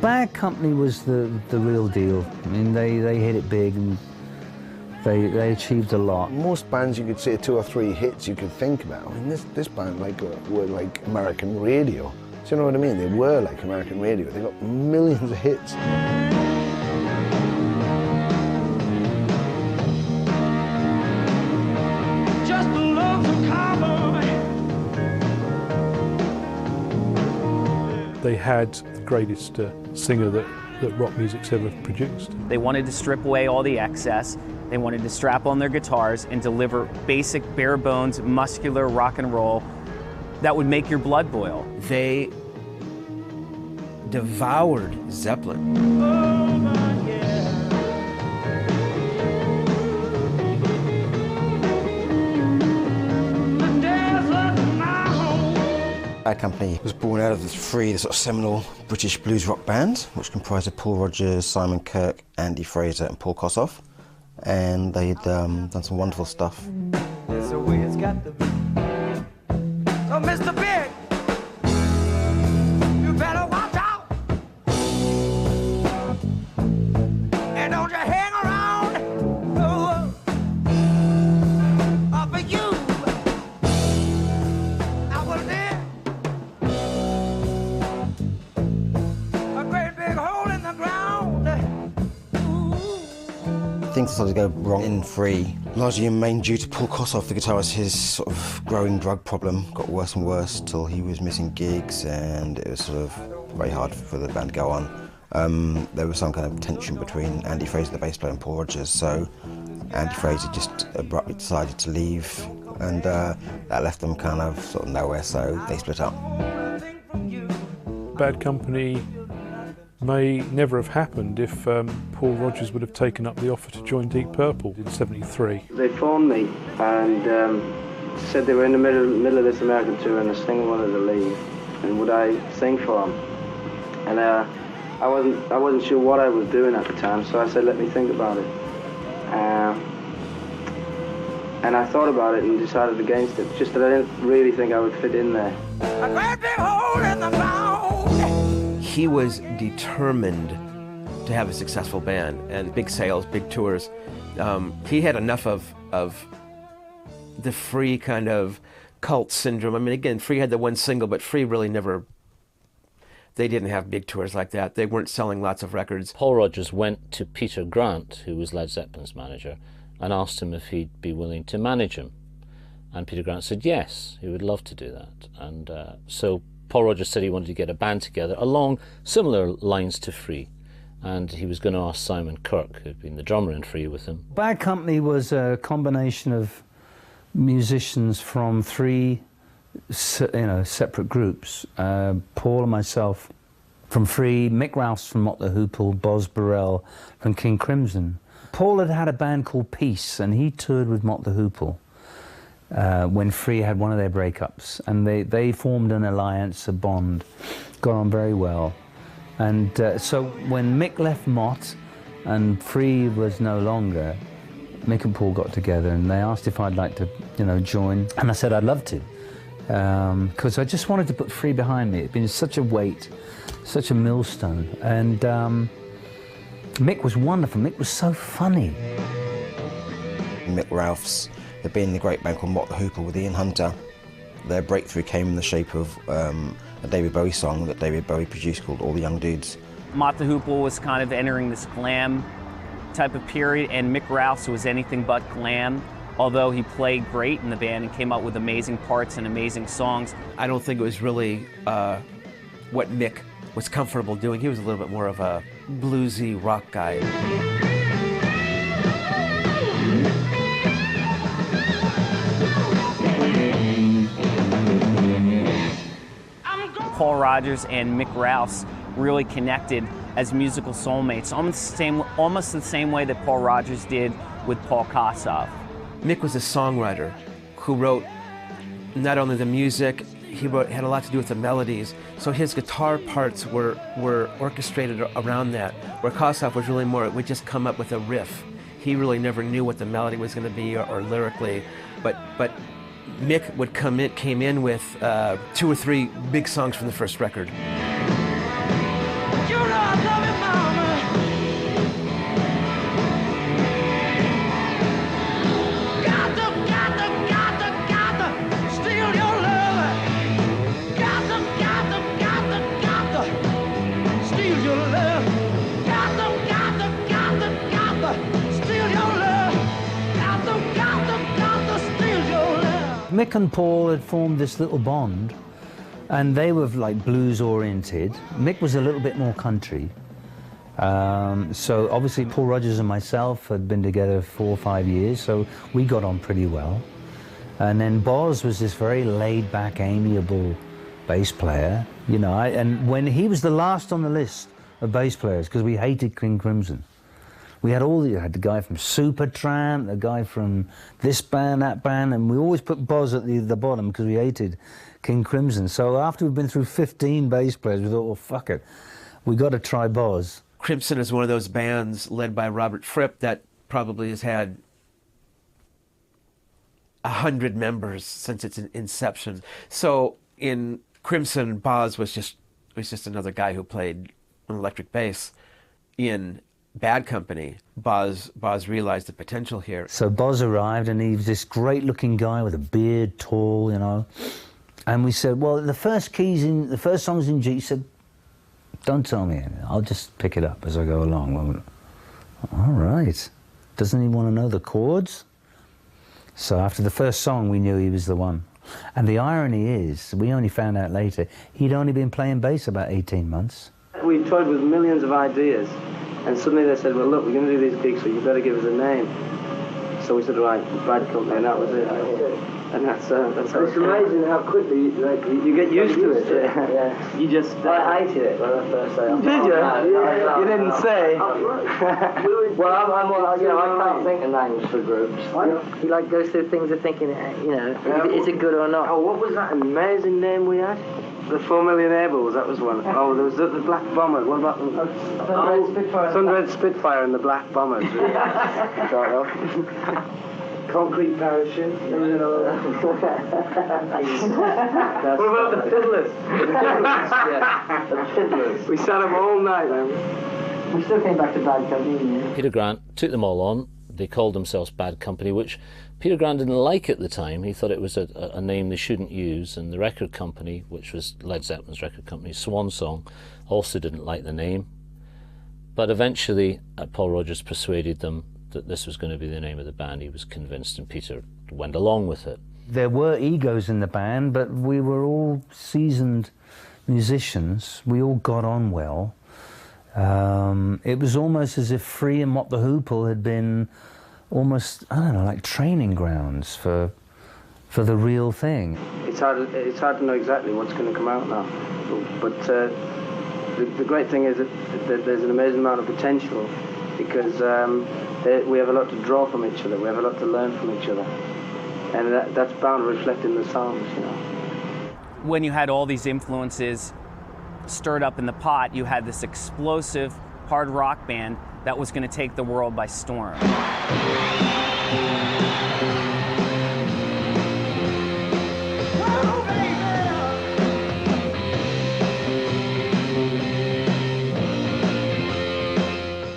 Bad Company was the real deal. I mean, they hit it big and they achieved a lot. Most bands you could say 2 or 3 hits you could think about. I mean, this band were like American radio. Do you know what I mean? They were like American radio. They got millions of hits. They had the greatest singer that rock music's ever produced. They wanted to strip away all the excess. They wanted to strap on their guitars and deliver basic, bare bones, muscular rock and roll that would make your blood boil. They devoured Zeppelin. Bad Company was born out of the three sort of seminal British blues rock bands, which comprised of Paul Rodgers, Simon Kirke, Andy Fraser and Paul Kossoff. And they'd done some wonderful stuff. That's the way it's got to be. So, Mr. Big, you better watch out. And don't you hang around for you. I was there. A great big hole in the ground. Things started to go wrong in Free, largely in main due to Paul Kossoff, the guitarist. His sort of growing drug problem got worse and worse till he was missing gigs, and it was sort of very hard for the band to go on. There was some kind of tension between Andy Fraser, the bass player, and Paul Rodgers, so Andy Fraser just abruptly decided to leave, and that left them kind of sort of nowhere, so they split up. Bad Company may never have happened if Paul Rodgers would have taken up the offer to join Deep Purple in '73. They phoned me and said they were in the middle of this American tour and the singer wanted to leave, and would I sing for them? And I wasn't sure what I was doing at the time, so I said, let me think about it. And I thought about it and decided against it, just that I didn't really think I would fit in there. A great big hole in the ground. He was determined to have a successful band and big sales, big tours. He had enough of the Free kind of cult syndrome. I mean, again, Free had the one single, but Free really never, they didn't have big tours like that. They weren't selling lots of records. Paul Rodgers went to Peter Grant, who was Led Zeppelin's manager, and asked him if he'd be willing to manage him. And Peter Grant said yes, he would love to do that. And so Paul Rodgers said he wanted to get a band together along similar lines to Free, and he was going to ask Simon Kirke, who'd been the drummer in Free, with him. Bad Company was a combination of musicians from 3 separate groups. Paul and myself from Free, Mick Ralphs from Mott the Hoople, Boz Burrell from King Crimson. Paul had a band called Peace, and he toured with Mott the Hoople when Free had one of their breakups, and they formed an alliance, a bond, got on very well. And so when Mick left Mott and Free was no longer, Mick and Paul got together and they asked if I'd like to, join, and I said I'd love to, because I just wanted to put Free behind me. It'd been such a weight, such a millstone, and Mick was wonderful. Mick was so funny. Mick Ralphs had been in the great band called Mott the Hoople with Ian Hunter. Their breakthrough came in the shape of a David Bowie song that David Bowie produced called All the Young Dudes. Mott the Hoople was kind of entering this glam type of period, and Mick Ralphs was anything but glam, although he played great in the band and came up with amazing parts and amazing songs. I don't think it was really what Mick was comfortable doing. He was a little bit more of a bluesy rock guy. Paul Rodgers and Mick Ralphs really connected as musical soulmates, almost the same way that Paul Rodgers did with Paul Kossoff. Mick was a songwriter who wrote not only the music, had a lot to do with the melodies, so his guitar parts were orchestrated around that, where Kossoff was really more, would just come up with a riff. He really never knew what the melody was going to be or lyrically, but Mick came in with 2 or 3 big songs from the first record. You know Mick and Paul had formed this little bond, and they were like blues oriented. Mick was a little bit more country. So obviously Paul Rodgers and myself had been together 4 or 5 years, so we got on pretty well. And then Boz was this very laid-back, amiable bass player, you know. And when he was the last on the list of bass players, because we hated King Crimson. We had had the guy from Supertramp, the guy from this band, that band, and we always put Boz at the bottom because we hated King Crimson. So after we'd been through 15 bass players, we thought, well, fuck it, we got to try Boz. Crimson is one of those bands led by Robert Fripp that probably has had 100 members since its inception. So in Crimson, Boz was just another guy who played an electric bass. In Bad Company, Boz realized the potential here. So Boz arrived, and he was this great-looking guy with a beard, tall, you know. And we said, well, the first song's in G. He said, don't tell me anything. I'll just pick it up as I go along. Well, all right. Doesn't he want to know the chords? So after the first song, we knew he was the one. And the irony is, we only found out later, he'd only been playing bass about 18 months. We toyed with millions of ideas, and suddenly they said, well, look, we're going to do these gigs, so you better give us a name. So we said, right, Bad Company, and that was it. And that's how it's amazing how quickly you get used to it. Yeah. You just... I hated it when I first started. Did you? You didn't say. Well, I can't think of names for groups. He like goes through things of thinking, you know, is it good or not? Oh, what was that amazing name we had? The 4 Million Ables, that was one. Oh, there was the Black Bombers. What about the... Thunderhead Spitfire and the Black Bombers. Concrete Parachute. What about the Fiddlers? The Fiddlers. We sat up all night then. We still came back to Bad Company. Peter Grant took them all on. They called themselves Bad Company, which Peter Grant didn't like at the time. He thought it was a name they shouldn't use, and the record company, which was Led Zeppelin's record company, Swan Song, also didn't like the name. But eventually Paul Rodgers persuaded them that this was going to be the name of the band. He was convinced, and Peter went along with it. There were egos in the band, but we were all seasoned musicians. We all got on well. It was almost as if Free and Mott the Hoople had been almost, I don't know, like training grounds for the real thing. It's hard to know exactly what's going to come out now, but the great thing is that there's an amazing amount of potential, because we have a lot to draw from each other, we have a lot to learn from each other, and that's bound to reflect in the songs, you know. When you had all these influences stirred up in the pot, you had this explosive hard rock band that was going to take the world by storm.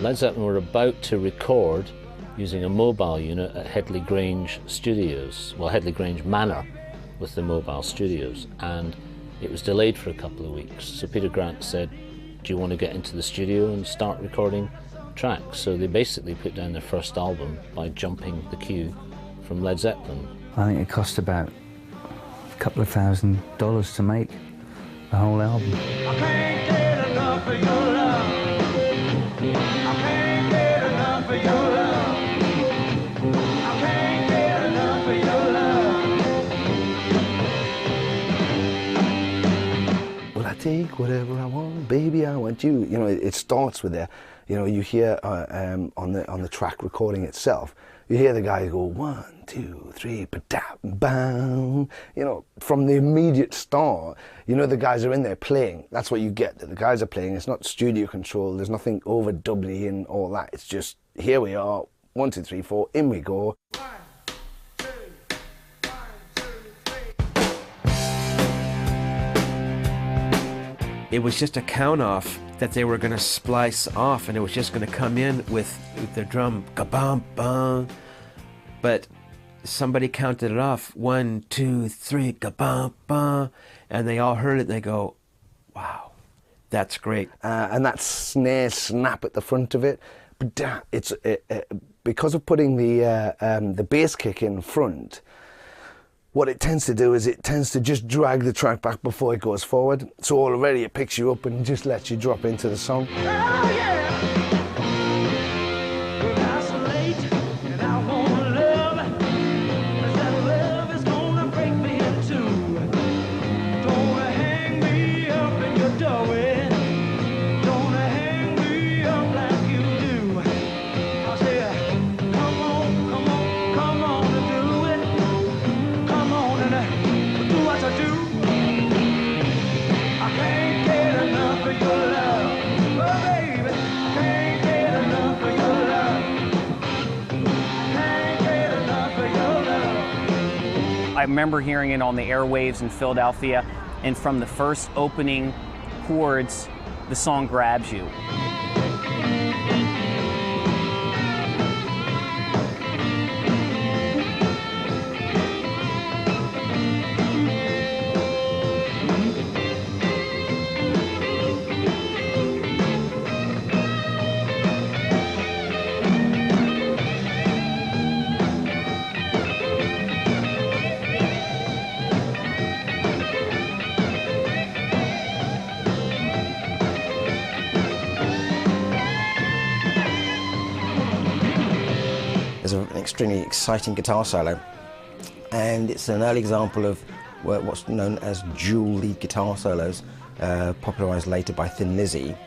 Led Zeppelin were about to record using a mobile unit at Headley Grange Studios, well, Headley Grange Manor with the mobile studios, and it was delayed for a couple of weeks. So Peter Grant said, do you want to get into the studio and start recording tracks? So they basically put down their first album by jumping the queue from Led Zeppelin. I think it cost about a couple of $1,000 to make the whole album. I can't get enough of your love. I can't get enough of your love. I can't get enough of your love. Well, I take whatever I want, baby, I want you. You know, it starts with there. You know, you hear on the track recording itself, you hear the guys go 1, 2, 3, ba-da-bam. You know, from the immediate start, you know the guys are in there playing. That's what you get, that the guys are playing. It's not studio control. There's nothing overdubbly and all that. It's just, here we are, 1, 2, 3, 4, in we go. 1, 2, 1, 2, 3. It was just a count-off that they were going to splice off, and it was just going to come in with the drum, ka-bum-bum. But somebody counted it off, 1, 2, 3, ka-bum-bum, and they all heard it, and they go, wow, that's great. And that snare snap at the front of it, it's because of putting the bass kick in front, what it tends to do is it tends to just drag the track back before it goes forward. So already it picks you up and just lets you drop into the song. Oh, yeah. Well, that's late, and I wanna love, 'cause that love is gonna break me in two. Don't hang me up in your doorway. Don't hang me up like you do. I say, come on, come on, come on and do it. Come on and do what I do. I can't get enough of your love. Oh, baby, can't get enough of your love. Can't get enough of your love. I remember hearing it on the airwaves in Philadelphia, and from the first opening chords, the song grabs you. There's an extremely exciting guitar solo, and it's an early example of what's known as dual lead guitar solos, popularised later by Thin Lizzy.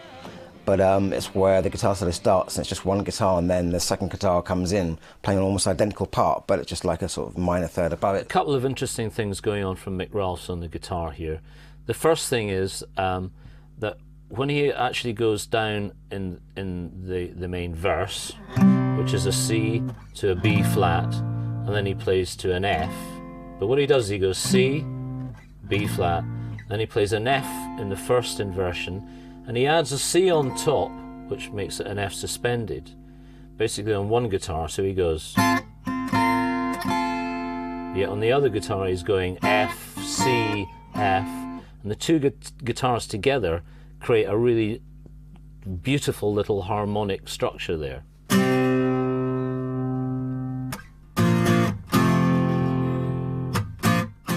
But it's where the guitar solo starts and it's just one guitar, and then the second guitar comes in playing an almost identical part, but it's just like a sort of minor third above it. A couple of interesting things going on from Mick Ralphs on the guitar here. The first thing is that when he actually goes down in the main verse, which is a C to a B flat, and then he plays to an F. But what he does is he goes C, B flat, then he plays an F in the first inversion, and he adds a C on top, which makes it an F suspended, basically on one guitar, so he goes. Yet on the other guitar he's going F, C, F, and the two guitars together create a really beautiful little harmonic structure there.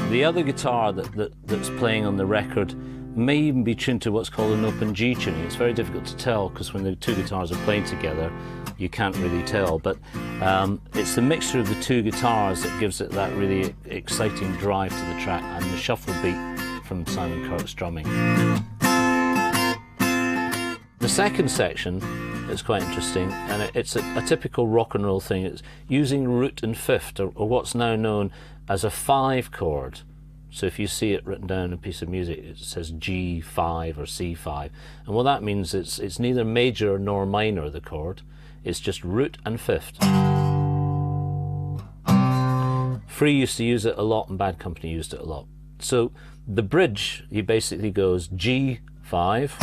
The other guitar that's playing on the record may even be tuned to what's called an open G tuning. It's very difficult to tell because when the two guitars are playing together, you can't really tell. But it's the mixture of the two guitars that gives it that really exciting drive to the track, and the shuffle beat from Simon Kirke's drumming. The second section is quite interesting, and it's a typical rock and roll thing. It's using root and fifth, or what's now known as a 5 chord. So if you see it written down in a piece of music, it says G5 or C5. And what that means is it's neither major nor minor, the chord. It's just root and fifth. Free used to use it a lot, and Bad Company used it a lot. So the bridge, he basically goes G5,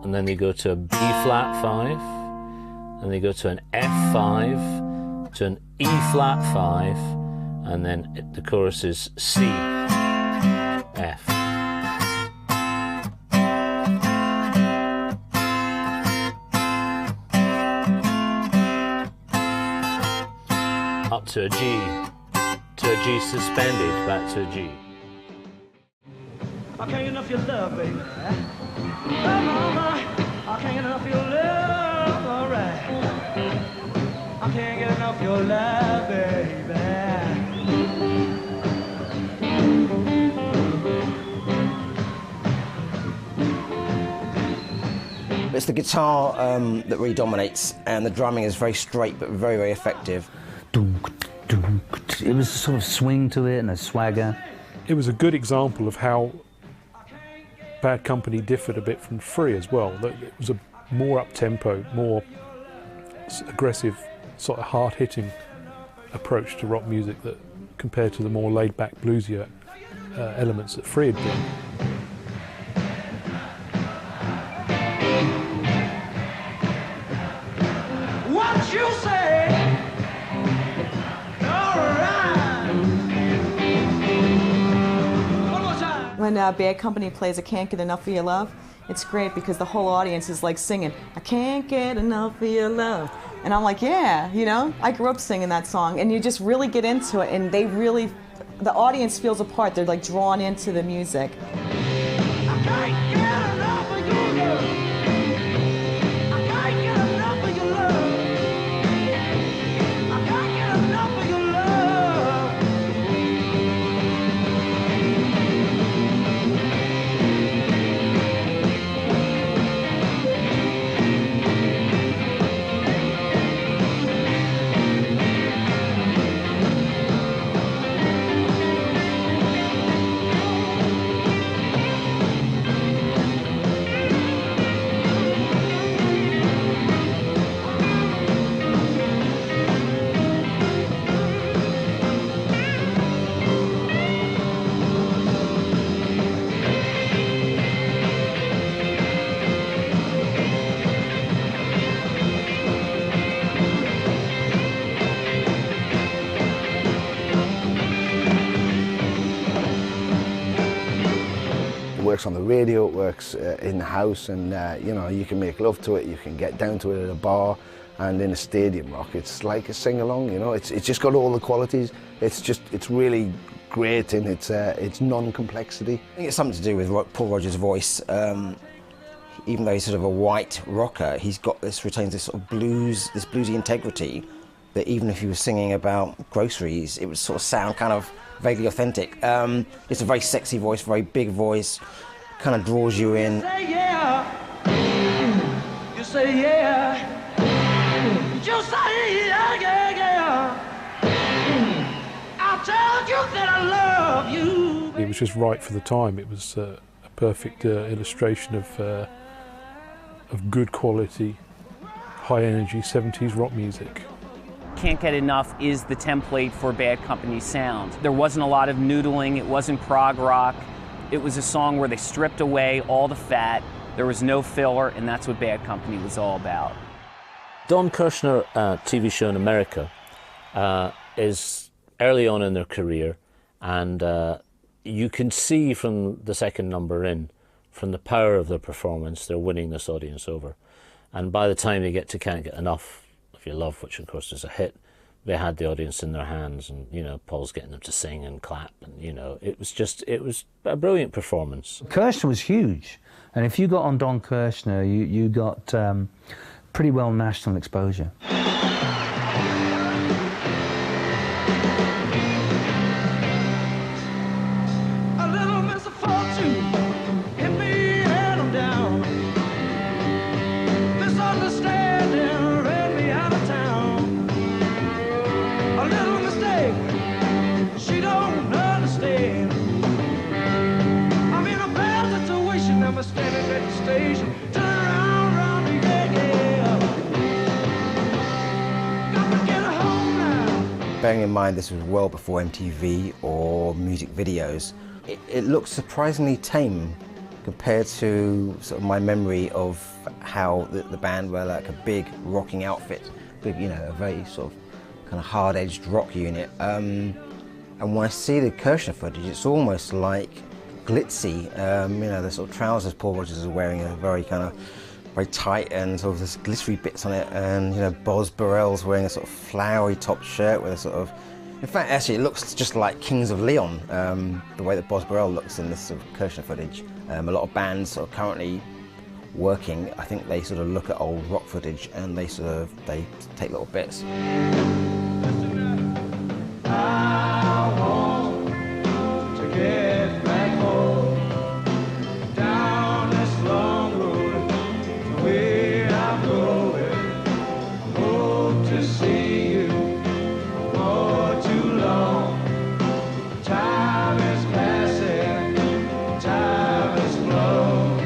and then they go to a B flat 5, and they go to an F5, to an E flat 5, and then the chorus is C, F. Up to a G suspended, back to a G. I can't get enough your love, baby. Oh, mama, I can't get enough your love, alright. I can't get enough your love, baby. It's the guitar that really dominates, and the drumming is very straight but very, very effective. It was a sort of swing to it and a swagger. It was a good example of how Bad Company differed a bit from Free as well. It was a more up-tempo, more aggressive, sort of hard-hitting approach to rock music that compared to the more laid-back, bluesier elements that Free had been. What you say? All right. One more time. When Bad Company plays I Can't Get Enough of Your Love, it's great because the whole audience is like singing, I can't get enough of your love. And I'm like, yeah, you know, I grew up singing that song, and you just really get into it, and they really, the audience feels a part. They're like drawn into the music. I can't get enough of your love. I can't get enough of your love. I can't get enough of your love. It works on the radio, it works in the house, and you know, you can make love to it, you can get down to it at a bar, and in a stadium rock, it's like a sing-along, you know, it's just got all the qualities. It's really great in its non-complexity. I think it's something to do with Paul Rodgers' voice. Even though he's sort of a white rocker, he's got this, retains this sort of this bluesy integrity, that even if he was singing about groceries, it would sort of sound kind of vaguely authentic. It's a very sexy voice, very big voice, kind of draws you in. You say yeah. You say yeah. You say yeah, yeah, yeah. I'll tell you that I love you. It was just right for the time. It was a perfect illustration of good quality, high energy 70s rock music. Can't Get Enough is the template for Bad Company's sound. There wasn't a lot of noodling, it wasn't prog rock. It was a song where they stripped away all the fat, there was no filler, and that's what Bad Company was all about. Don Kirshner TV show in America is early on in their career, and you can see from the second number in, from the power of their performance, they're winning this audience over. And by the time they get to Can't Get Enough of Your Love, which of course is a hit, they had the audience in their hands, and you know, Paul's getting them to sing and clap, and you know, it was a brilliant performance. Kirshner was huge, and if you got on Don Kirshner, you got pretty well national exposure. Bearing in mind this was well before MTV or music videos, it looks surprisingly tame compared to sort of my memory of how the band were like a big rocking outfit, big, you know, a very sort of kind of hard-edged rock unit. And when I see the Kirshner footage, it's almost like glitzy. You know, the sort of trousers Paul Rodgers is wearing are very kind of very tight and sort of there's glittery bits on it, and you know, Boz Burrell's wearing a sort of flowery top shirt with a sort of, in fact actually it looks just like Kings of Leon, the way that Boz Burrell looks in this sort of Kirshner footage. A lot of bands sort of currently working, I think they sort of look at old rock footage and they take little bits. I want to get back home, down this long road, where I'm going. Hope to see you for too long. Time is passing, time is flow.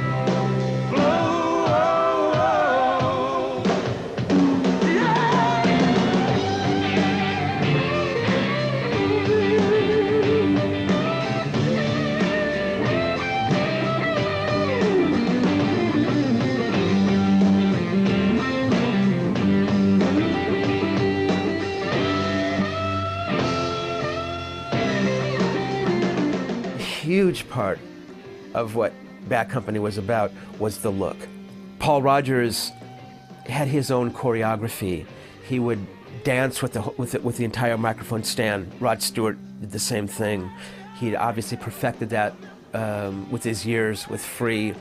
Huge part of what Bad Company was about was the look. Paul Rodgers had his own choreography. He would dance with the entire microphone stand. Rod Stewart did the same thing. He'd obviously perfected that with his years with Free.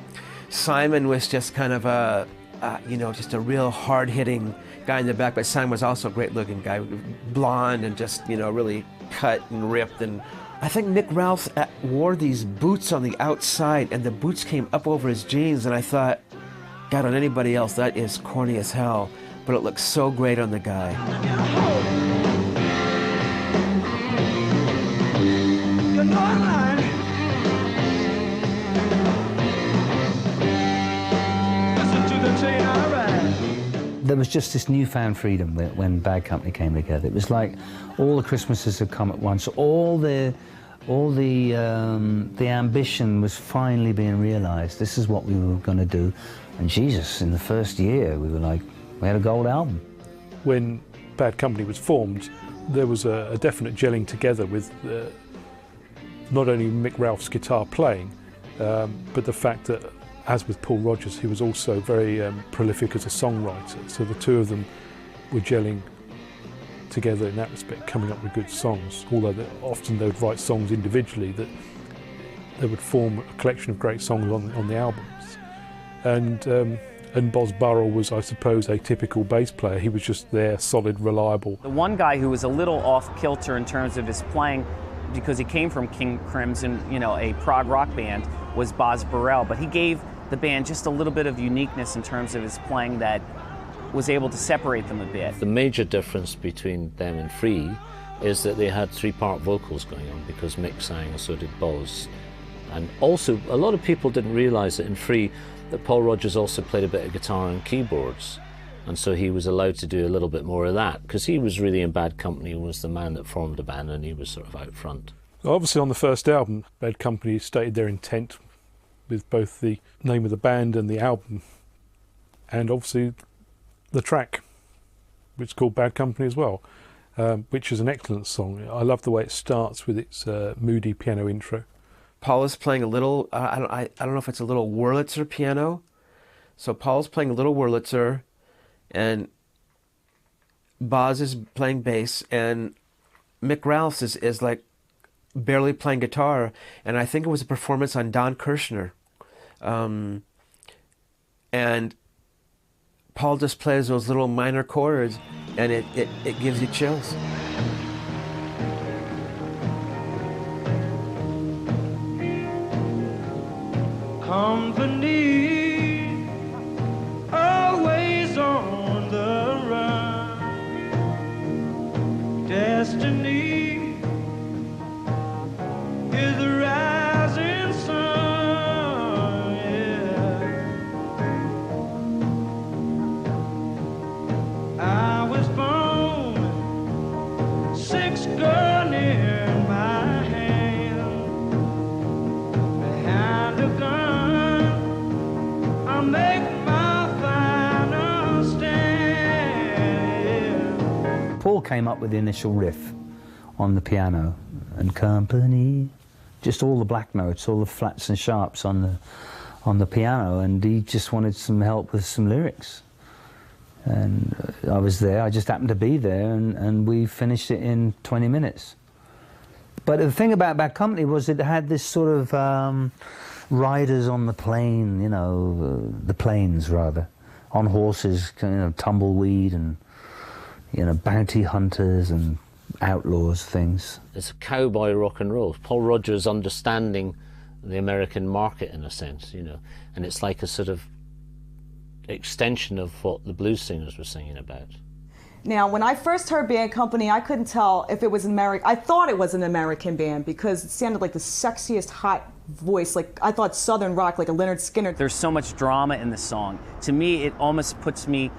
Simon was just kind of a, just a real hard-hitting guy in the back, but Simon was also a great-looking guy, blonde and just, really cut and ripped. And I think Mick Ralph wore these boots on the outside, and the boots came up over his jeans, and I thought, God, on anybody else, that is corny as hell, but it looks so great on the guy. There was just this newfound freedom when Bad Company came together. It was like all the Christmases had come at once. All the ambition was finally being realized. This is what we were going to do. And Jesus, in the first year, we had a gold album. When Bad Company was formed, there was a definite gelling together with not only Mick Ralph's guitar playing, but the fact that, as with Paul Rodgers, he was also very prolific as a songwriter. So the two of them were gelling together in that respect, coming up with good songs. Although often they would write songs individually, that they would form a collection of great songs on the albums. And Boz Burrell was, I suppose, a typical bass player. He was just there, solid, reliable. The one guy who was a little off kilter in terms of his playing, because he came from King Crimson, a prog rock band, was Boz Burrell. But he gave the band just a little bit of uniqueness in terms of his playing that was able to separate them a bit. The major difference between them and Free is that they had three-part vocals going on, because Mick sang and so did Boz. And also, a lot of people didn't realise that in Free, that Paul Rodgers also played a bit of guitar and keyboards. And so he was allowed to do a little bit more of that, because he was really in Bad Company, was the man that formed the band, and he was sort of out front. Obviously on the first album, Bad Company stated their intent with both the name of the band and the album, and obviously the track, which is called Bad Company as well, which is an excellent song. I love the way it starts with its moody piano intro. Paul is playing a little, I don't know if it's a little Wurlitzer piano. So Paul's playing a little Wurlitzer, and Boz is playing bass, and Mick Ralphs is like barely playing guitar, and I think it was a performance on Don Kirshner. And Paul just plays those little minor chords, and it gives you chills. Company, always on the run. Destiny is the rising sun. Yeah. I was born, 6 gun in my hand, behind a gun. Make my final stand. Paul came up with the initial riff on the piano, and company, just all the black notes, all the flats and sharps on the piano, and he just wanted some help with some lyrics. And I was there, I just happened to be there, and we finished it in 20 minutes. But the thing about Bad Company was it had this sort of riders on the plain, the plains rather, on horses, tumbleweed and, bounty hunters and outlaws, things. It's a cowboy rock and roll. Paul Rodgers understanding the American market in a sense, and it's like a sort of extension of what the blues singers were singing about. Now, when I first heard Bad Company, I couldn't tell if it was American. I thought it was an American band because it sounded like the sexiest, hot voice. Like, I thought Southern rock, like a Lynyrd Skynyrd. There's so much drama in the song. To me, it almost puts me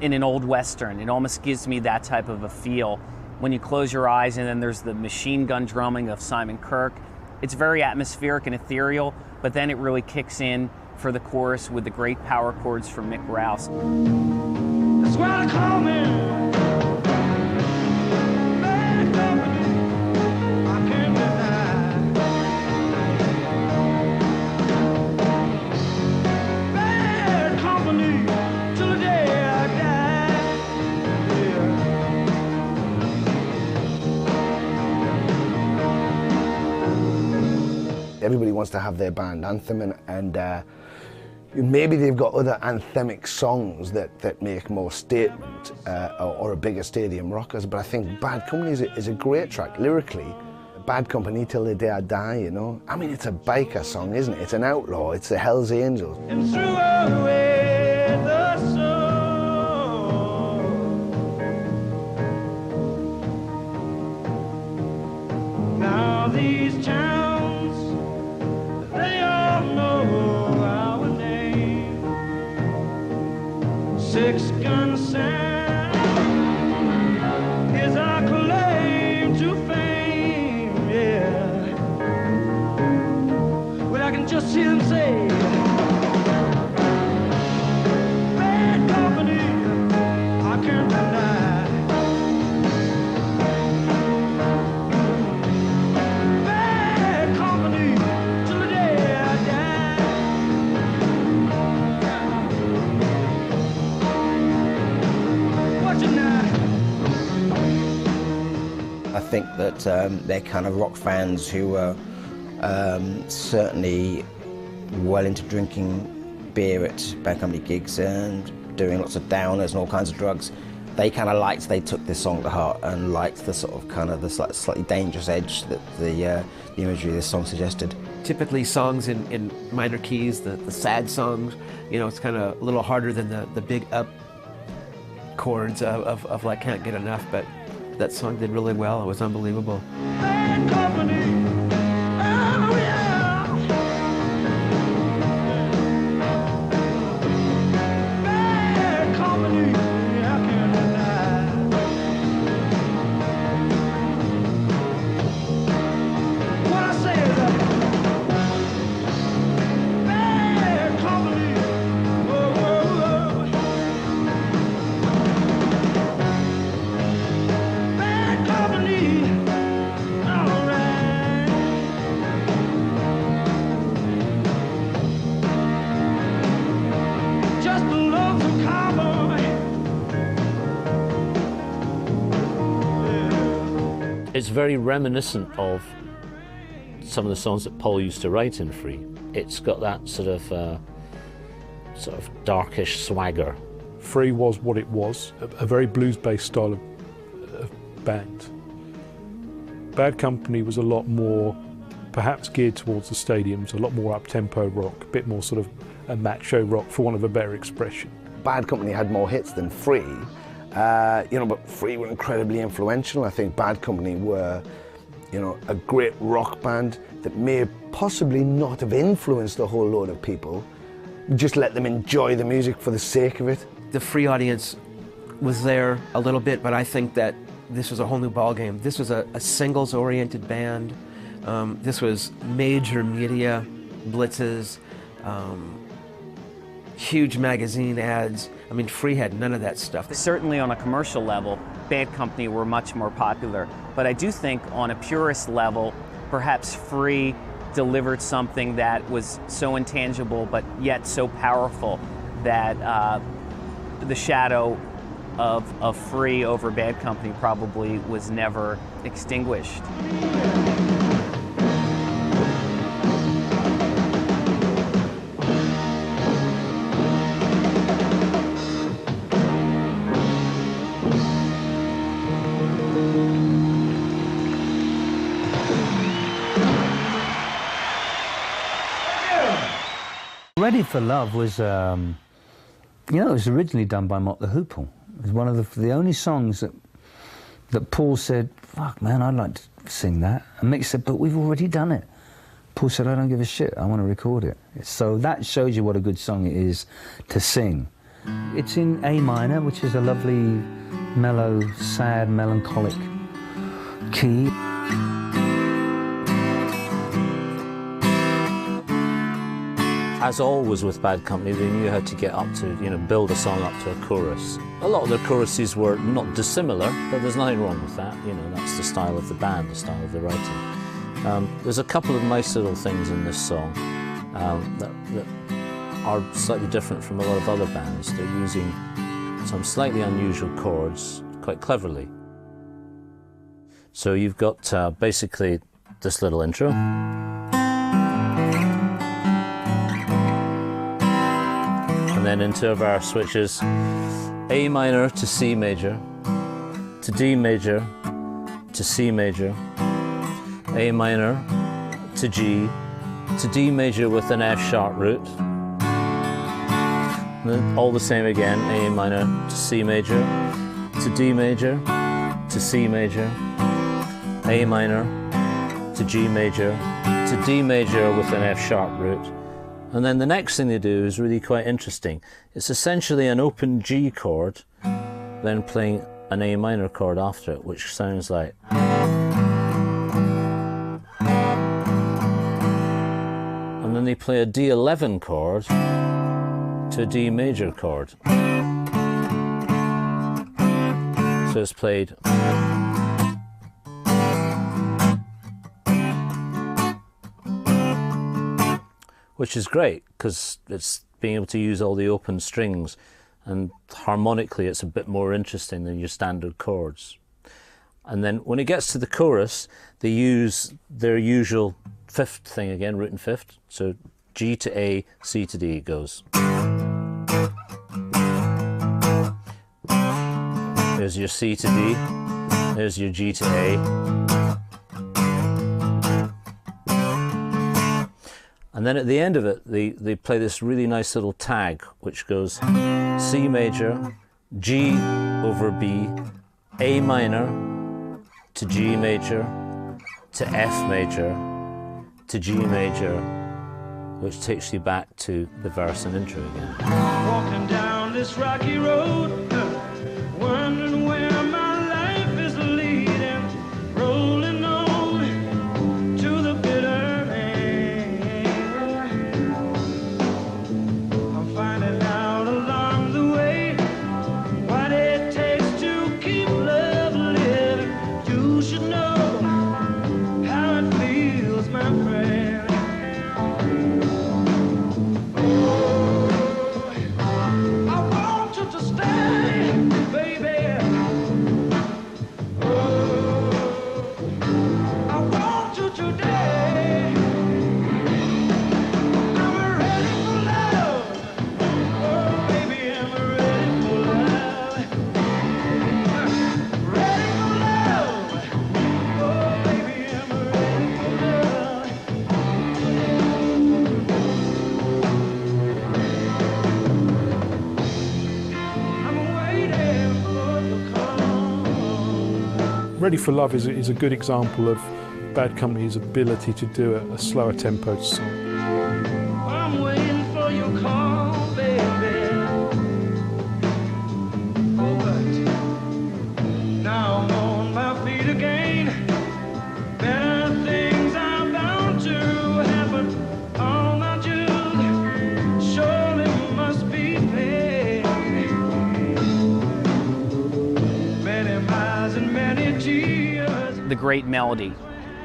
in an old Western. It almost gives me that type of a feel. When you close your eyes and then there's the machine gun drumming of Simon Kirke, it's very atmospheric and ethereal, but then it really kicks in for the chorus with the great power chords from Mick Ralphs. That's why they call me Bad Company. I can't deny. wants to have their band anthem, and maybe they've got other anthemic songs that make more statement or a bigger stadium rockers, but I think Bad Company is a great track lyrically. Bad Company till the day I die, you know. I mean, it's a biker song, isn't it? It's an outlaw, it's the Hells Angels. And threw away the sun. Now these towns, they all know our name. Six gun sound is our claim to fame, yeah. Well, I can just see them say, bad company, I can't deny. Bad company till the day I die. What you now? I think that they're kind of rock fans who were certainly well into drinking beer at Bad Company gigs and doing lots of downers and all kinds of drugs. They kind of liked, they took this song to heart and liked the sort of kind of the slightly dangerous edge that the imagery of this song suggested. Typically songs in minor keys, the sad songs, you know, it's kind of a little harder than the big up chords of like Can't Get Enough, but that song did really well. It was unbelievable. Bad company, oh yeah. Bad company, I can't deny. What I say is bad company, whoa, whoa, whoa. Bad company, all right. Just a lonesome cowboy. Yeah. It's very reminiscent of some of the songs that Paul used to write in Free. It's got that sort of darkish swagger. Free was what it was, a very blues-based style of band. Bad Company was a lot more, perhaps geared towards the stadiums, a lot more up-tempo rock, a bit more sort of a macho rock, for want of a better expression. Bad Company had more hits than Free, you know, but Free were incredibly influential. I think Bad Company were, you know, a great rock band that may possibly not have influenced a whole load of people, just let them enjoy the music for the sake of it. The Free audience was there a little bit, but I think that this was a whole new ballgame. This was a singles-oriented band. This was major media blitzes, huge magazine ads. I mean, Free had none of that stuff. Certainly on a commercial level, Bad Company were much more popular. But I do think on a purist level, perhaps Free delivered something that was so intangible but yet so powerful that the shadow of Free over Bad Company probably was never extinguished. Ready for Love was, you know, it was originally done by Mott the Hoople. It was one of the only songs that Paul said, fuck man, I'd like to sing that. And Mick said, but we've already done it. Paul said, I don't give a shit, I want to record it. So that shows you what a good song it is to sing. It's in A minor, which is a lovely, mellow, sad, melancholic key. As always with Bad Company, they knew how to get up to, you know, build a song up to a chorus. A lot of their choruses were not dissimilar, but there's nothing wrong with that. You know, that's the style of the band, the style of the writing. There's a couple of nice little things in this song that are slightly different from a lot of other bands. They're using some slightly unusual chords quite cleverly. So you've got basically this little intro. and then into a verse which is A minor to C major, to D major, to C major, A minor to G, to D major with an F sharp root, and then all the same again, A minor to C major, to D major, to C major, A minor to G major, to D major with an F sharp root. And then the next thing they do is really quite interesting. It's essentially an open G chord, then playing an A minor chord after it, which sounds like. And then they play a D11 chord to a D major chord. So it's played. Which is great, because it's being able to use all the open strings, and harmonically it's a bit more interesting than your standard chords. And then when it gets to the chorus, they use their usual fifth thing again, root and fifth. So G to A, C to D goes. There's your C to D, there's your G to A. And then at the end of it, they play this really nice little tag, which goes C major, G over B, A minor, to G major, to F major, to G major, which takes you back to the verse and intro again. Walking down this rocky road, wondering where my life is leading, rolling on to the bitter end. I'm finding out along the way what it takes to keep love living. You should know how it feels, my friend. Ready for Love is a good example of Bad Company's ability to do a slower tempo song. I'm waiting for your call, baby. Oh, but now I'm on my feet again. Better things are bound to happen. All my dues surely must be paid. Many miles and many tears. The great melody,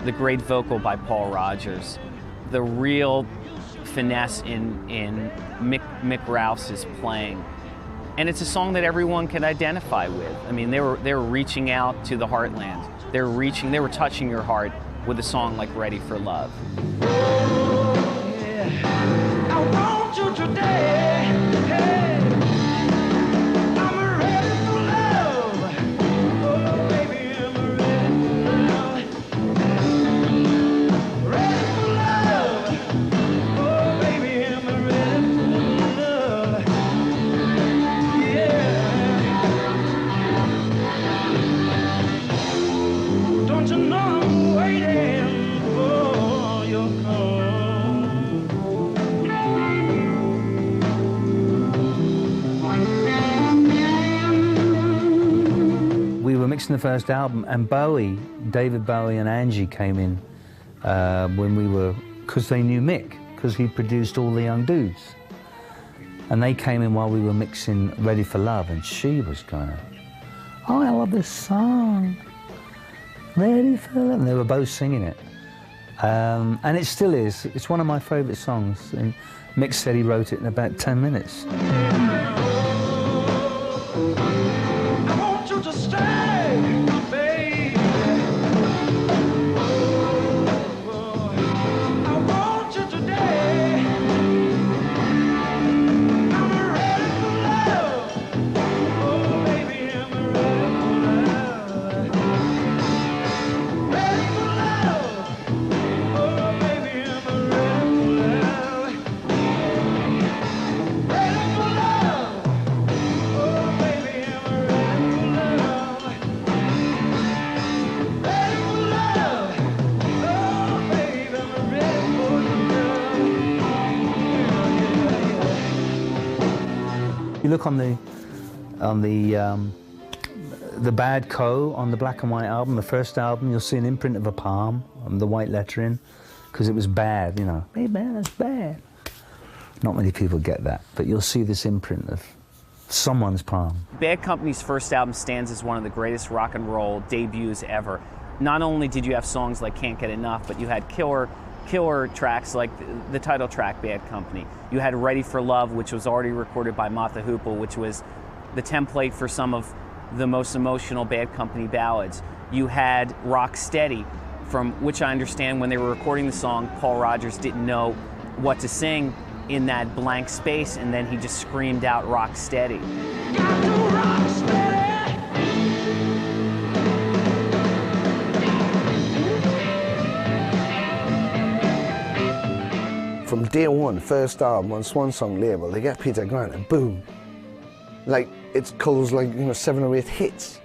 the great vocal by Paul Rodgers, the real finesse in Mick Rouse's playing. And it's a song that everyone can identify with. I mean, they were reaching out to the heartland. They were touching your heart with a song like Ready for Love. Oh, yeah. I want you today. Hey. I'm ready for love. Oh, baby, I'm ready for love. Ready for love. Oh, baby, I'm ready for love. Yeah. Don't you know I'm waiting for your call? We were mixing the first album, and David Bowie and Angie came in when we were, because they knew Mick, because he produced all the young dudes. And they came in while we were mixing Ready for Love, and she was going, oh, I love this song, Ready for Love. And they were both singing it. And it still is. It's one of my favourite songs. And Mick said he wrote it in about 10 minutes. I want you to stay, baby. I want you today. I'm ready. You look on the Bad Co on the black and white album, the first album, you'll see an imprint of a palm on the white lettering, because it was bad, you know. Hey man, it's bad. Not many people get that, but you'll see this imprint of someone's palm. Bad Company's first album stands as one of the greatest rock and roll debuts ever. Not only did you have songs like Can't Get Enough, but you had killer tracks like the title track, Bad Company. You had Ready for Love, which was already recorded by Martha Hoople, which was the template for some of the most emotional Bad Company ballads. You had Rock Steady, from which I understand when they were recording the song, Paul Rodgers didn't know what to sing in that blank space, and then he just screamed out Rock Steady. Got to rock steady. From day one, first album on Swan Song label, they get Peter Grant and boom. Like, it calls like, you know, 7 or 8 hits.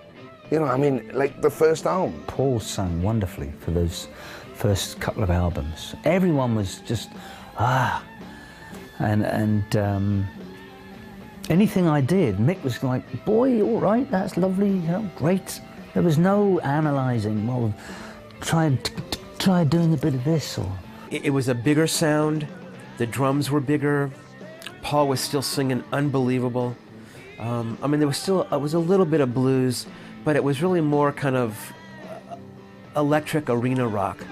You know, I mean, like the first album. Paul sang wonderfully for those first couple of albums. Everyone was just, and anything I did, Mick was like, boy, all right, that's lovely, you know, great. There was no analysing, well, try doing a bit of this, or... It was a bigger sound, the drums were bigger, Paul was still singing unbelievable. I mean, there was still, it was a little bit of blues, but it was really more kind of electric arena rock.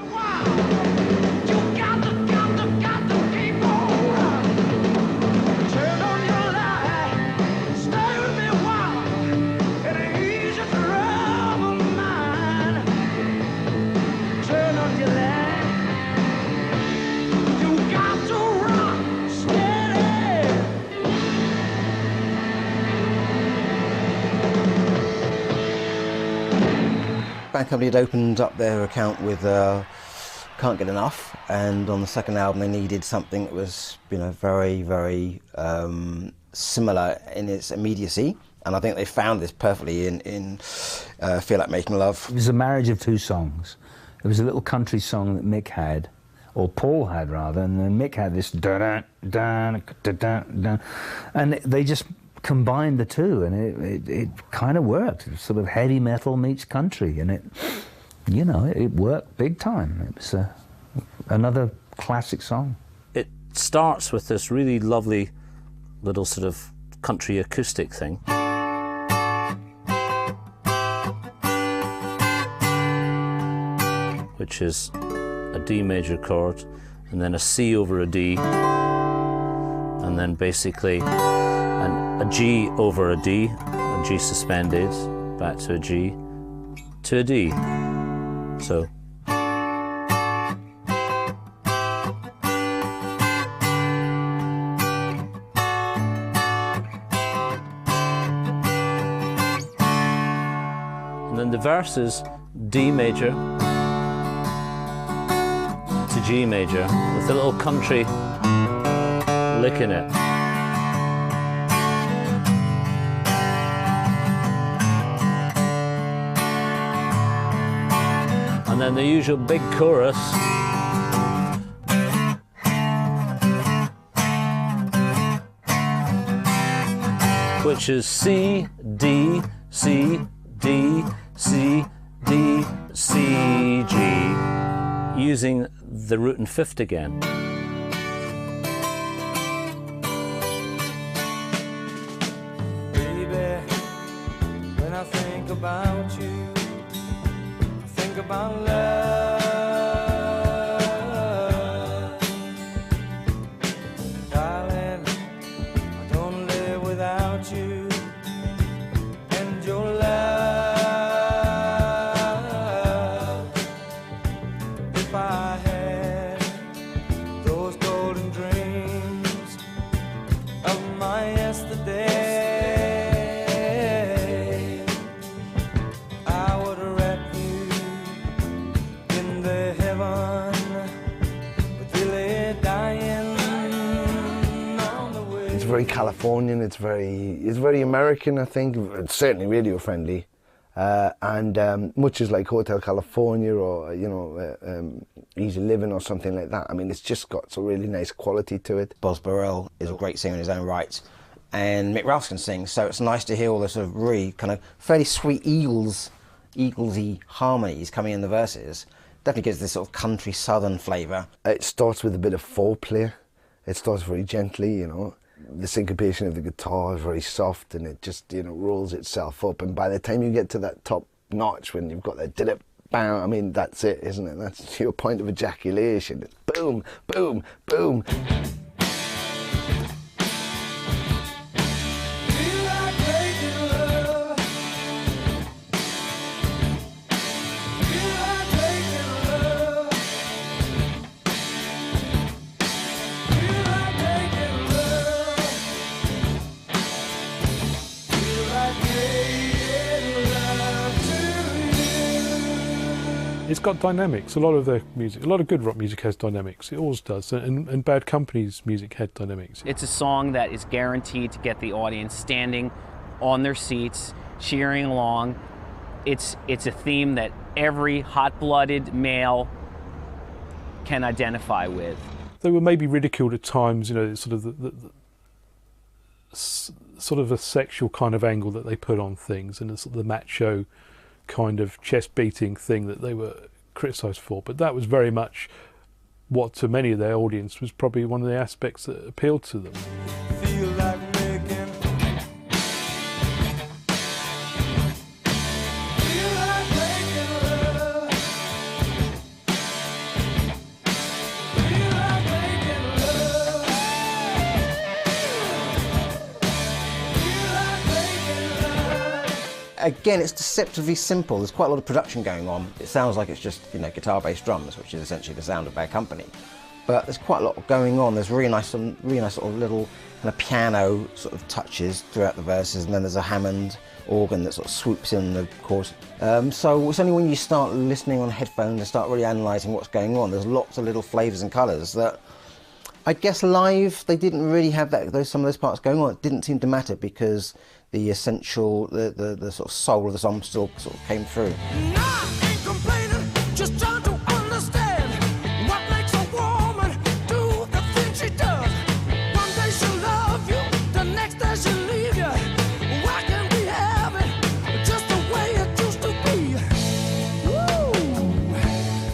Bad Company had opened up their account with Can't Get Enough, and on the second album they needed something that was, you know, very, very similar in its immediacy, and I think they found this perfectly in Feel Like Making Love. It was a marriage of two songs. It was a little country song that Mick had, or Paul had rather, and then Mick had this da da da da da, and they just combined the two, and it kind of worked. It was sort of heavy metal meets country, and it, you know, it worked big time. It was another classic song. It starts with this really lovely little sort of country acoustic thing. Which is a D major chord, and then a C over a D, and then basically a G over a D, a G suspended, back to a G, to a D. So. And then the verse is D major to G major, with a little country lick in it. And then the usual big chorus. Which is C, D, C, D, C, D, C, G, using the root and fifth again. Baby, when I think about you, I think about love. Darling, I don't live without you and your love. If I had those golden dreams of my yesterday, I would wrap you in the heaven, but really dying on the way. It's very Californian, it's very American, I think. It's certainly radio friendly. And much as like Hotel California or, you know, Easy Living or something like that. I mean, it's just got a really nice quality to it. Boz Burrell is a great singer in his own right, and Mick Ralphs can sing, so it's nice to hear all the sort of really kind of fairly sweet Eaglesy harmonies coming in the verses. Definitely gives this sort of country southern flavour. It starts with a bit of foreplay. It starts very gently, you know. The syncopation of the guitar is very soft, and it just, you know, rolls itself up. And by the time you get to that top notch, when you've got that did-it, bam, I mean, that's it, isn't it? That's your point of ejaculation. It's boom, boom, boom. It's got dynamics. A lot of their music, a lot of good rock music has dynamics. It always does, and Bad Company's music had dynamics. It's a song that is guaranteed to get the audience standing on their seats, cheering along. It's a theme that every hot-blooded male can identify with. They were maybe ridiculed at times, you know, sort of sort of a sexual kind of angle that they put on things, and the sort of the macho kind of chest-beating thing that they were criticised for. But that was very much what, to many of their audience, was probably one of the aspects that appealed to them. Feel like making. Feel like making love. Feel like making love. Feel like making love. Again, it's deceptively simple. There's quite a lot of production going on. It sounds like it's just, you know, guitar-based drums, which is essentially the sound of Bad Company. But there's quite a lot going on. There's really nice sort of little kind of piano sort of touches throughout the verses, and then there's a Hammond organ that sort of swoops in the chorus. So it's only when you start listening on headphones and start really analysing what's going on, there's lots of little flavours and colours that I guess live they didn't really have some of those parts going on. It didn't seem to matter because the essential, the sort of soul of the song still sort of came through.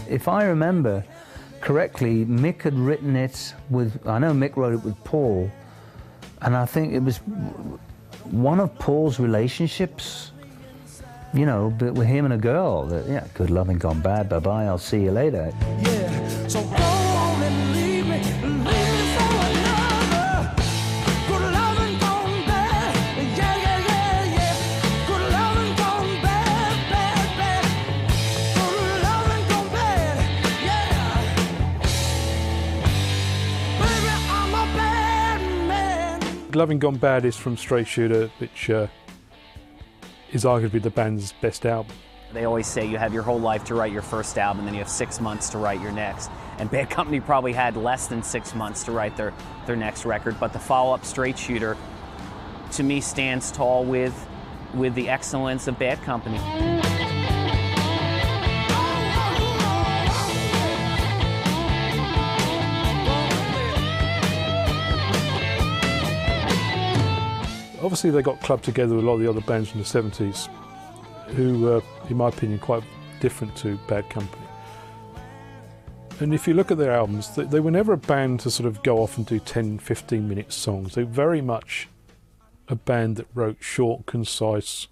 If I remember correctly, Mick had written it with, I know Mick wrote it with Paul, and I think it was one of Paul's relationships, you know, but with him and a girl, that, yeah, good loving gone bad, bye-bye, I'll see you later. Yeah, so go on and leave me for another. Good loving gone bad, yeah, yeah, yeah, yeah. Good loving gone bad, bad, bad. Good loving gone bad, yeah. Baby, I'm a bad man. Loving Gone Bad is from Straight Shooter, which is arguably the band's best album. They always say you have your whole life to write your first album, then you have 6 months to write your next. And Bad Company probably had less than 6 months to write their next record, but the follow-up, Straight Shooter, to me stands tall with the excellence of Bad Company. Obviously they got clubbed together with a lot of the other bands from the 70s who were, in my opinion, quite different to Bad Company. And if you look at their albums, they were never a band to sort of go off and do 10, 15-minute songs. They were very much a band that wrote short, concise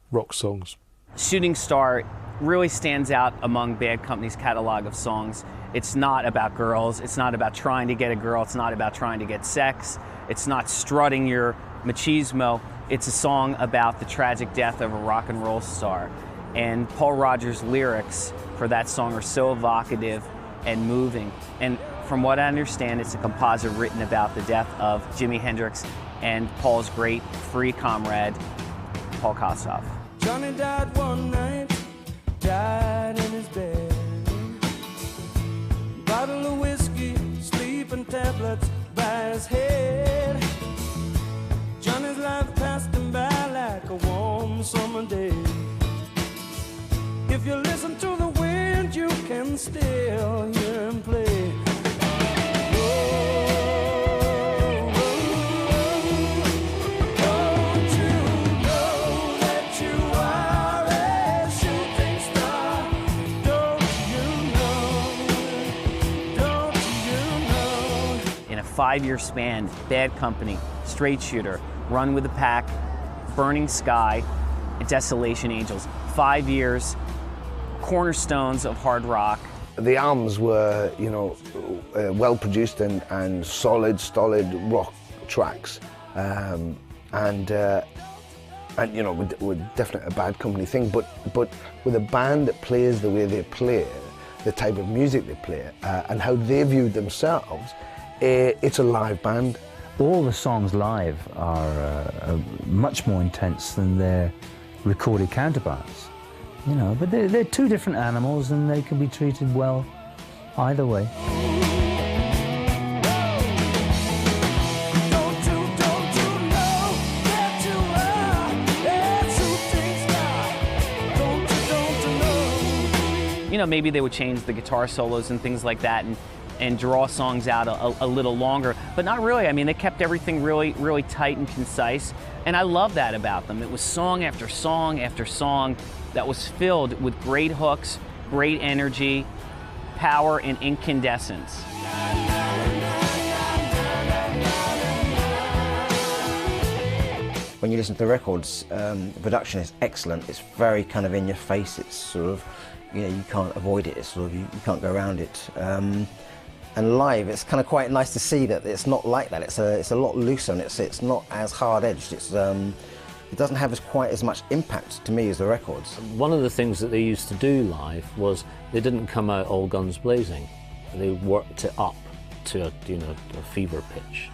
rock songs. Shooting Star really stands out among Bad Company's catalog of songs. It's not about girls, it's not about trying to get a girl, it's not about trying to get sex, it's not strutting your machismo. It's a song about the tragic death of a rock and roll star. And Paul Rodgers' lyrics for that song are so evocative and moving. And from what I understand, it's a composite written about the death of Jimi Hendrix and Paul's great free comrade, Paul Kossoff. Johnny died one night, died in his bed. Bottle of whiskey, sleeping tablets by his head. Johnny's life passed him by like a warm summer day. If you listen to the wind, you can still hear him play. Oh, oh, oh. 5-year span: Bad Company, Straight Shooter, Run with the Pack, Burning Sky, and Desolation Angels. 5 years, cornerstones of hard rock. The albums were, you know, well produced and solid rock tracks, and you know, were definitely a Bad Company thing. But with a band that plays the way they play, the type of music they play, and how they viewed themselves, it's a live band. All the songs live are much more intense than their recorded counterparts, you know, but they're two different animals and they can be treated well either way. You know, maybe they would change the guitar solos and things like that and draw songs out a little longer, but not really. I mean, they kept everything really tight and concise, and I love that about them. It was song after song after song that was filled with great hooks, great energy, power, and incandescence. When you listen to the records, the production is excellent. It's very kind of in your face. It's sort of, you know, you can't avoid it. It's sort of, you can't go around it. And live, it's kind of quite nice to see that it's not like that. It's a lot looser and it's not as hard-edged. It doesn't have quite as much impact to me as the records. One of the things that they used to do live was they didn't come out all guns blazing. They worked it up to a fever pitch.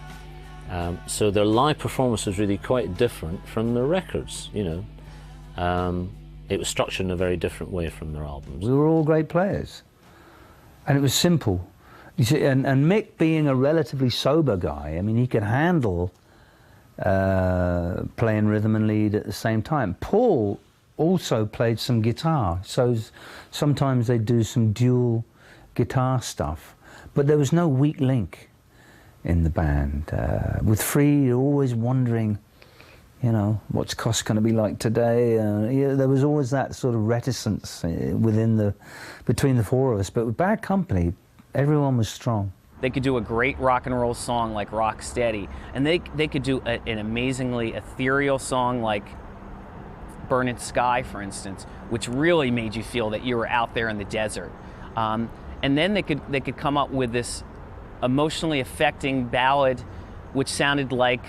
So their live performance was really quite different from the records. You know, it was structured in a very different way from their albums. We were all great players, and it was simple. You see, and Mick, being a relatively sober guy, I mean, he could handle playing rhythm and lead at the same time. Paul also played some guitar, so sometimes they'd do some dual guitar stuff, but there was no weak link in the band. With Free, you're always wondering, you know, what's Cost going to be like today? Yeah, there was always that sort of reticence between the four of us, but with Bad Company, everyone was strong. They could do a great rock and roll song like Rock Steady, and they could do an amazingly ethereal song like Burning Sky, for instance, which really made you feel that you were out there in the desert. And then they could come up with this emotionally affecting ballad which sounded like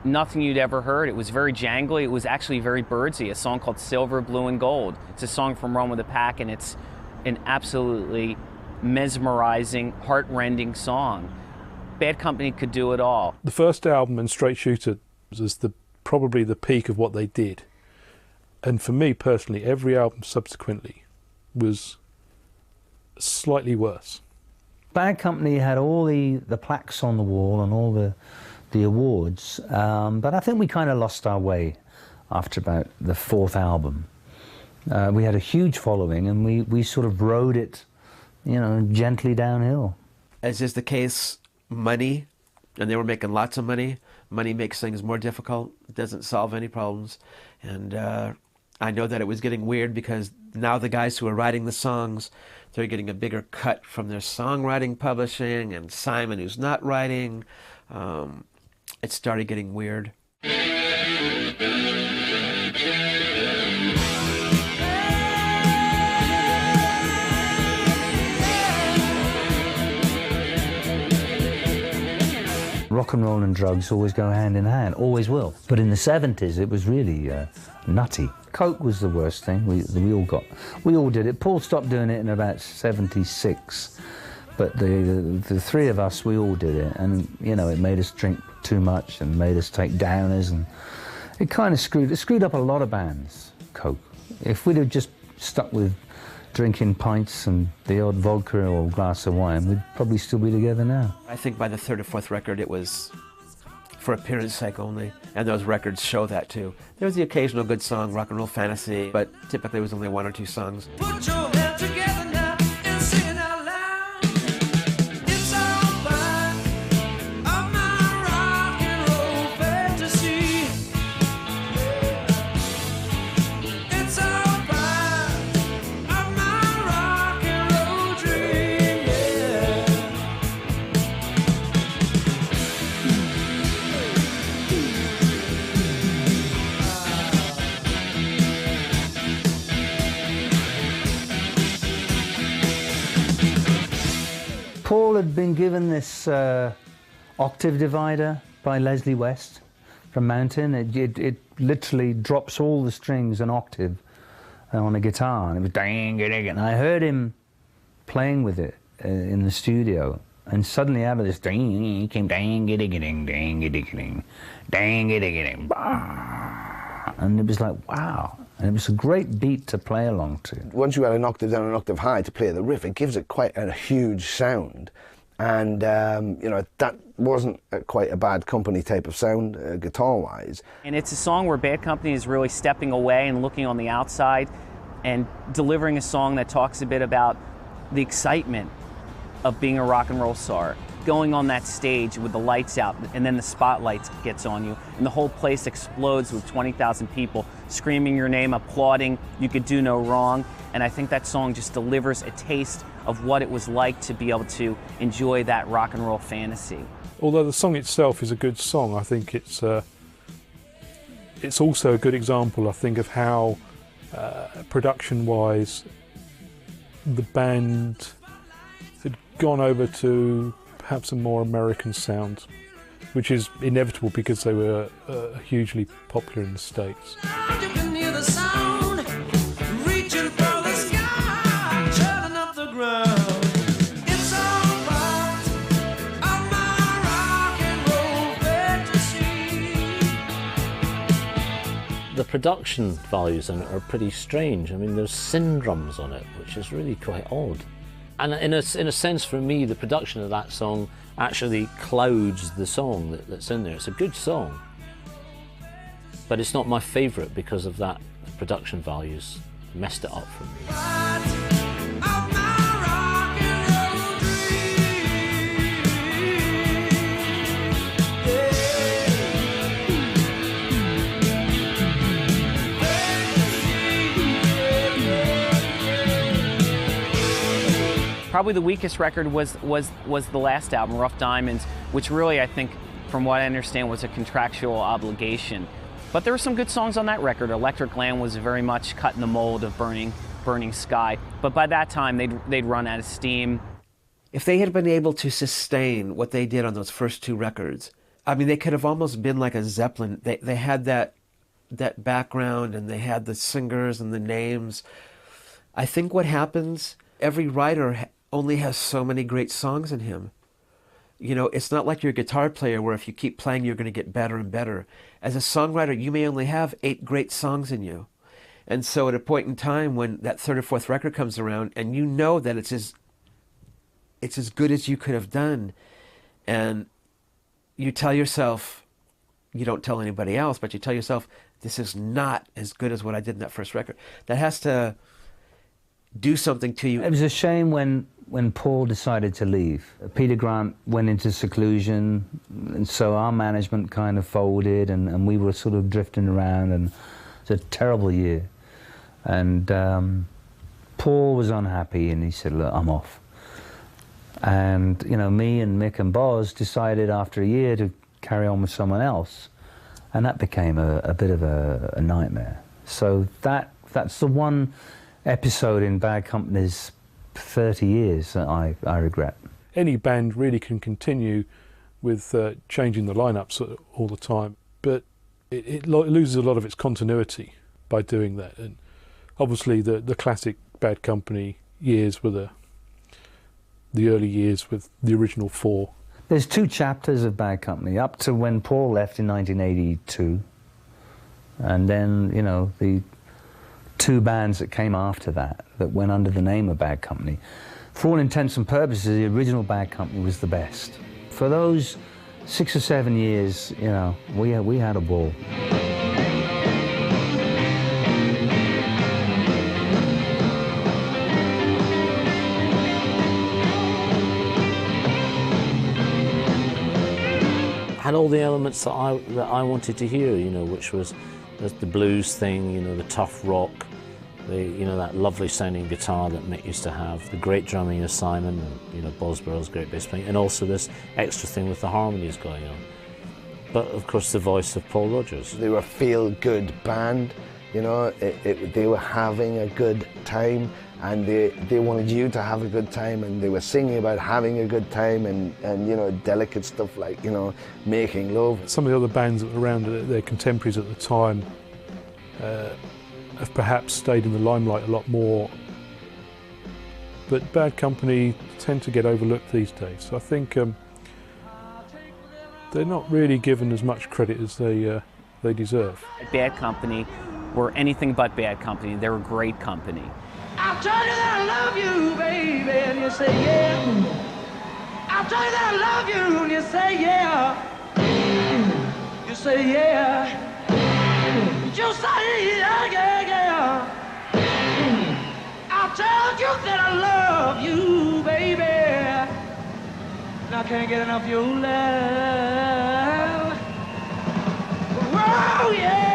nothing you'd ever heard. It was very jangly. It was actually very Birdsy, a song called Silver, Blue, and Gold. It's a song from Run with the Pack, and it's an absolutely mesmerizing, heart-rending song. Bad Company could do it all. The first album and Straight Shooter was probably the peak of what they did. And for me personally, every album subsequently was slightly worse. Bad Company had all the plaques on the wall and all the awards, but I think we kind of lost our way after about the fourth album. We had a huge following, and we sort of rode it, you know, gently downhill. As is the case, money, and they were making lots of money. Money makes things more difficult. It doesn't solve any problems. And I know that it was getting weird because now the guys who are writing the songs, they're getting a bigger cut from their songwriting publishing, and Simon, who's not writing. It started getting weird. Rock and roll and drugs always go hand in hand, always will. But in the 70s, it was really nutty. Coke was the worst thing. We all did it. Paul stopped doing it in about 76, but the three of us, we all did it, and you know, it made us drink too much and made us take downers, and it kind of screwed up a lot of bands. Coke. If we'd have just stuck with drinking pints and the odd vodka or glass of wine, we'd probably still be together now. I think by the third or fourth record it was for appearance sake only, and those records show that too. There was the occasional good song, Rock and Roll Fantasy, but typically it was only one or two songs. Put your head together now and sing it out loud. It's all part of my rock and roll fantasy. It's all part of my rock and roll dream, yeah. Paul had been given this octave divider by Leslie West from Mountain. It literally drops all the strings an octave on a guitar, and it was dang, dang, and I heard him playing with it in the studio, and suddenly out of this dang came dang, dang, dang, dang, dang, dang, dang, and it was like, wow. And it was a great beat to play along to. Once you had an octave down, an octave high to play the riff, it gives it quite a huge sound. And, you know, that wasn't quite a Bad Company type of sound, guitar-wise. And it's a song where Bad Company is really stepping away and looking on the outside and delivering a song that talks a bit about the excitement of being a rock and roll star. Going on that stage with the lights out, and then the spotlight gets on you, and the whole place explodes with 20,000 people screaming your name, applauding, you could do no wrong. And I think that song just delivers a taste of what it was like to be able to enjoy that rock and roll fantasy. Although the song itself is a good song, I think it's also a good example, I think, of how production-wise the band had gone over to perhaps a more American sound, which is inevitable because they were hugely popular in the States. The production values in it are pretty strange. I mean, there's syndromes on it, which is really quite odd. And in a sense, for me, the production of that song actually clouds the song that's in there. It's a good song, but it's not my favourite because of that. The production values messed it up for me. Probably the weakest record was the last album, Rough Diamonds, which really, I think, from what I understand, was a contractual obligation. But there were some good songs on that record. Electric Land was very much cut in the mold of Burning Sky. But by that time, they'd run out of steam. If they had been able to sustain what they did on those first two records, I mean, they could have almost been like a Zeppelin. They had that background, and they had the singers and the names. I think what happens, every writer only has so many great songs in him. You know, it's not like you're a guitar player where if you keep playing, you're going to get better and better. As a songwriter, you may only have 8 great songs in you. And so at a point in time when that third or fourth record comes around and you know that it's as good as you could have done, and you tell yourself, you don't tell anybody else, but you tell yourself, this is not as good as what I did in that first record. That has to do something to you. It was a shame when Paul decided to leave. Peter Grant went into seclusion, and so our management kind of folded, and we were sort of drifting around, and it was a terrible year. And Paul was unhappy, and he said, look, I'm off. And, you know, me and Mick and Boz decided after a year to carry on with someone else, and that became a bit of a nightmare. So that's the one episode in Bad Company's 30 years that I regret. Any band really can continue with changing the lineups all the time, but it loses a lot of its continuity by doing that. And obviously the classic Bad Company years were the early years with the original 4. There's 2 chapters of Bad Company, up to when Paul left in 1982, and then, you know, the 2 bands that came after that went under the name of Bad Company. For all intents and purposes, the original Bad Company was the best. For those 6 or 7 years, you know, we had a ball. Had all the elements that I wanted to hear, you know, which was the blues thing, you know, the tough rock, you know, that lovely sounding guitar that Mick used to have, the great drumming of Simon, and, you know, Bosborough's great bass playing, and also this extra thing with the harmonies going on. But of course the voice of Paul Rodgers. They were a feel-good band. You know, they were having a good time, and they wanted you to have a good time, and they were singing about having a good time, and you know, delicate stuff like, you know, making love. Some of the other bands that were around, their contemporaries at the time, have perhaps stayed in the limelight a lot more, but Bad Company tend to get overlooked these days. So I think they're not really given as much credit as they deserve. Bad Company were anything but Bad Company. They were great company. I'll tell you that I love you, baby, and you say yeah. I'll tell you that I love you, and you say yeah. You say yeah. You say yeah, yeah, yeah. I'll tell you that I love you, baby, and I can't get enough of your love. Whoa, yeah.